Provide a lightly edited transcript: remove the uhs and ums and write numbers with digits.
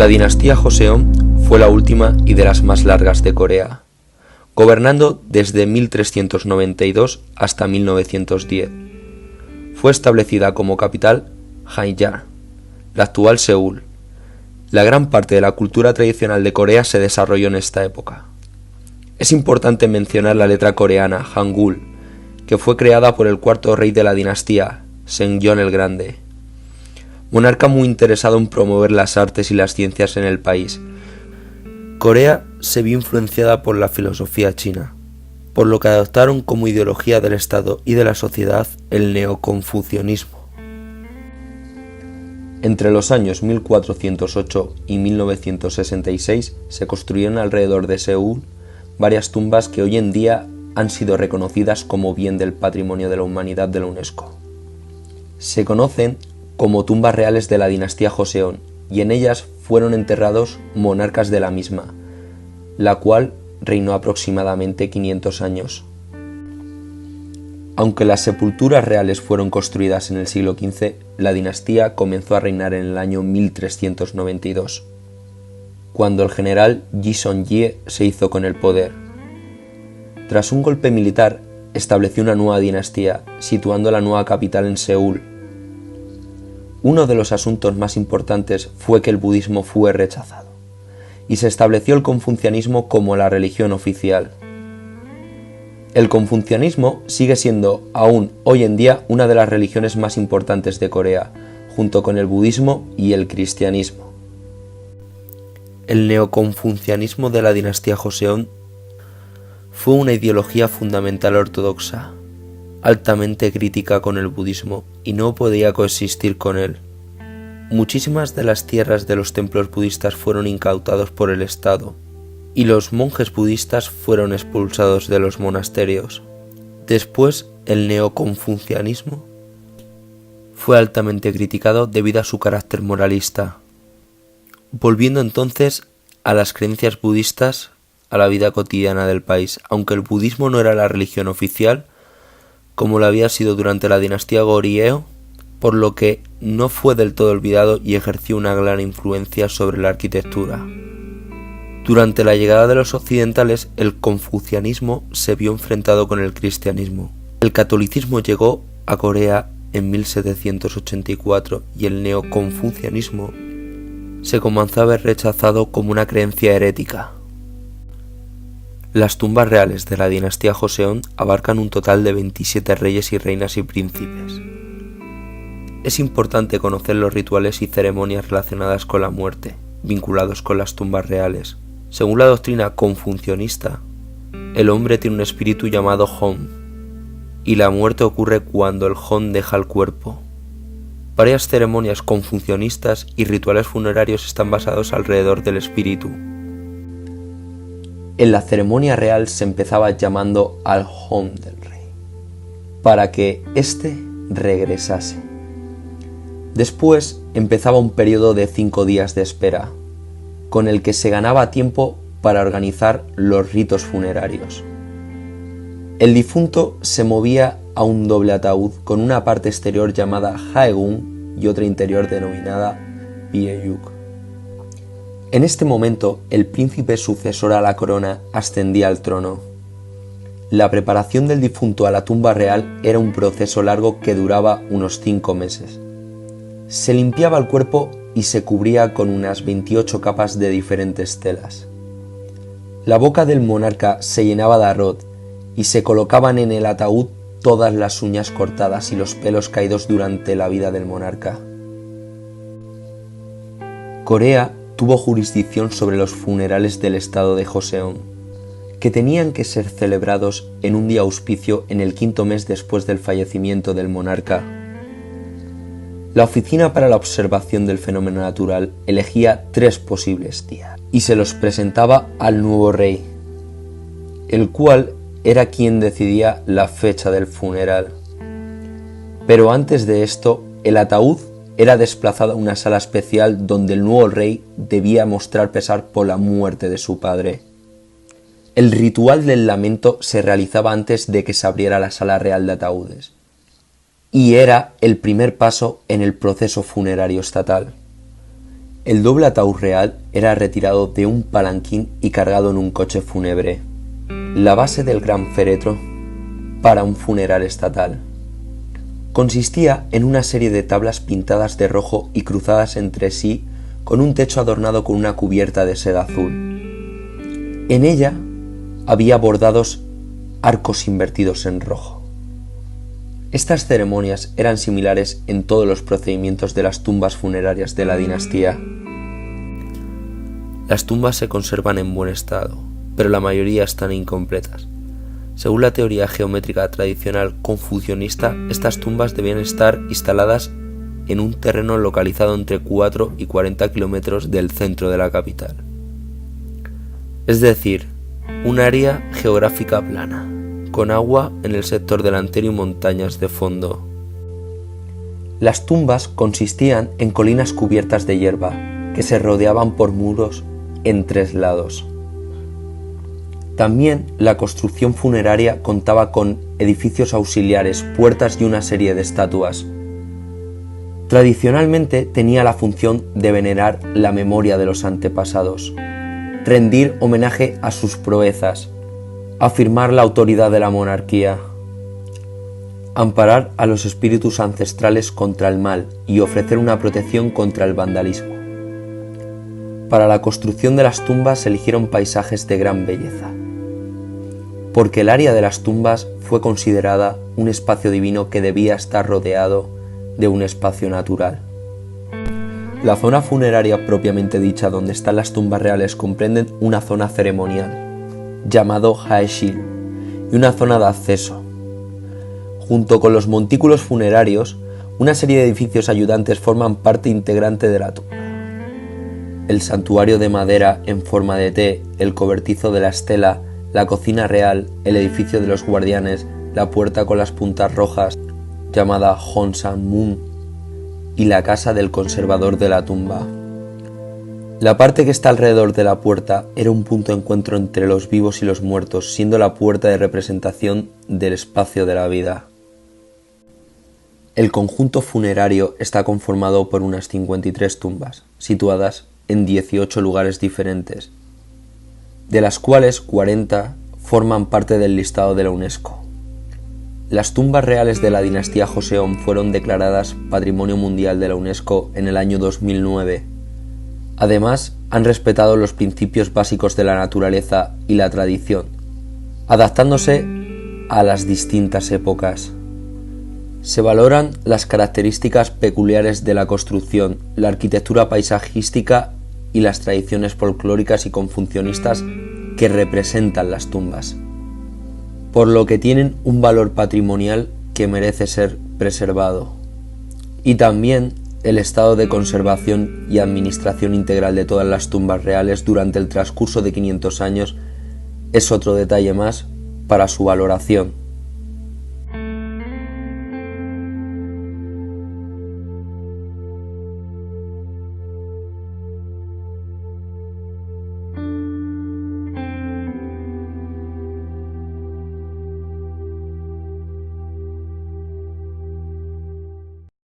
La dinastía Joseon fue la última y de las más largas de Corea, gobernando desde 1392 hasta 1910. Fue establecida como capital Hanyang, la actual Seúl. La gran parte de la cultura tradicional de Corea se desarrolló en esta época. Es importante mencionar la letra coreana Hangul, que fue creada por el cuarto rey de la dinastía, Seongyeon el Grande, monarca muy interesado en promover las artes y las ciencias en el país. Corea se vio influenciada por la filosofía china, por lo que adoptaron como ideología del Estado y de la sociedad el neoconfucianismo. Entre los años 1408 y 1966 se construyeron alrededor de Seúl varias tumbas que hoy en día han sido reconocidas como bien del patrimonio de la humanidad de la UNESCO. Se conocen como tumbas reales de la dinastía Joseon, y en ellas fueron enterrados monarcas de la misma, la cual reinó aproximadamente 500 años. Aunque las sepulturas reales fueron construidas en el siglo XV, la dinastía comenzó a reinar en el año 1392, cuando el general Yi Seong-Gye se hizo con el poder. Tras un golpe militar, estableció una nueva dinastía, situando la nueva capital en Seúl. Uno de los asuntos más importantes fue que el budismo fue rechazado, y se estableció el confucianismo como la religión oficial. El confucianismo sigue siendo aún hoy en día una de las religiones más importantes de Corea, junto con el budismo y el cristianismo. El neoconfucianismo de la dinastía Joseon fue una ideología fundamental ortodoxa, altamente crítica con el budismo, y no podía coexistir con él. Muchísimas de las tierras de los templos budistas fueron incautados por el Estado, y los monjes budistas fueron expulsados de los monasterios. Después, el neoconfucianismo fue altamente criticado debido a su carácter moralista. Volviendo entonces a las creencias budistas, a la vida cotidiana del país, aunque el budismo no era la religión oficial, como lo había sido durante la dinastía Goryeo, por lo que no fue del todo olvidado y ejerció una gran influencia sobre la arquitectura. Durante la llegada de los occidentales, el confucianismo se vio enfrentado con el cristianismo. El catolicismo llegó a Corea en 1784 y el neoconfucianismo se comenzó a ver rechazado como una creencia herética. Las tumbas reales de la dinastía Joseon abarcan un total de 27 reyes y reinas y príncipes. Es importante conocer los rituales y ceremonias relacionadas con la muerte, vinculados con las tumbas reales. Según la doctrina confucianista, el hombre tiene un espíritu llamado Hong, y la muerte ocurre cuando el Hong deja el cuerpo. Varias ceremonias confucianistas y rituales funerarios están basados alrededor del espíritu. En la ceremonia real se empezaba llamando al Hong del rey, para que éste regresase. Después empezaba un periodo de 5 días de espera, con el que se ganaba tiempo para organizar los ritos funerarios. El difunto se movía a un doble ataúd con una parte exterior llamada Haegung y otra interior denominada Byeyuk. En este momento, el príncipe sucesor a la corona ascendía al trono. La preparación del difunto a la tumba real era un proceso largo que duraba unos 5 meses. Se limpiaba el cuerpo y se cubría con unas 28 capas de diferentes telas. La boca del monarca se llenaba de arroz y se colocaban en el ataúd todas las uñas cortadas y los pelos caídos durante la vida del monarca. Corea tuvo jurisdicción sobre los funerales del estado de Joseon, que tenían que ser celebrados en un día auspicio en el 5º mes después del fallecimiento del monarca. La Oficina para la Observación del Fenómeno Natural elegía 3 posibles días y se los presentaba al nuevo rey, el cual era quien decidía la fecha del funeral. Pero antes de esto, el ataúd era desplazado a una sala especial donde el nuevo rey debía mostrar pesar por la muerte de su padre. El ritual del lamento se realizaba antes de que se abriera la sala real de ataúdes, y era el primer paso en el proceso funerario estatal. El doble ataúd real era retirado de un palanquín y cargado en un coche fúnebre, la base del gran féretro para un funeral estatal. Consistía en una serie de tablas pintadas de rojo y cruzadas entre sí con un techo adornado con una cubierta de seda azul. En ella había bordados arcos invertidos en rojo. Estas ceremonias eran similares en todos los procedimientos de las tumbas funerarias de la dinastía. Las tumbas se conservan en buen estado, pero la mayoría están incompletas. Según la teoría geométrica tradicional confucionista, estas tumbas debían estar instaladas en un terreno localizado entre 4 y 40 kilómetros del centro de la capital. Es decir, un área geográfica plana, con agua en el sector delantero y montañas de fondo. Las tumbas consistían en colinas cubiertas de hierba, que se rodeaban por muros en 3 lados. También la construcción funeraria contaba con edificios auxiliares, puertas y una serie de estatuas. Tradicionalmente tenía la función de venerar la memoria de los antepasados, rendir homenaje a sus proezas, afirmar la autoridad de la monarquía, amparar a los espíritus ancestrales contra el mal y ofrecer una protección contra el vandalismo. Para la construcción de las tumbas se eligieron paisajes de gran belleza, porque el área de las tumbas fue considerada un espacio divino que debía estar rodeado de un espacio natural. La zona funeraria propiamente dicha donde están las tumbas reales comprende una zona ceremonial, llamado Haeshil, y una zona de acceso. Junto con los montículos funerarios, una serie de edificios ayudantes forman parte integrante de la tumba. El santuario de madera en forma de T, el cobertizo de la estela, la cocina real, el edificio de los guardianes, la puerta con las puntas rojas, llamada Honsan-mun, y la casa del conservador de la tumba. La parte que está alrededor de la puerta era un punto de encuentro entre los vivos y los muertos, siendo la puerta de representación del espacio de la vida. El conjunto funerario está conformado por unas 53 tumbas, situadas en 18 lugares diferentes, de las cuales 40 forman parte del listado de la UNESCO. Las tumbas reales de la dinastía Joseon fueron declaradas Patrimonio Mundial de la UNESCO en el año 2009. Además, han respetado los principios básicos de la naturaleza y la tradición, adaptándose a las distintas épocas. Se valoran las características peculiares de la construcción, la arquitectura paisajística y las tradiciones folclóricas y confucionistas que representan las tumbas, por lo que tienen un valor patrimonial que merece ser preservado. Y también el estado de conservación y administración integral de todas las tumbas reales durante el transcurso de 500 años es otro detalle más para su valoración.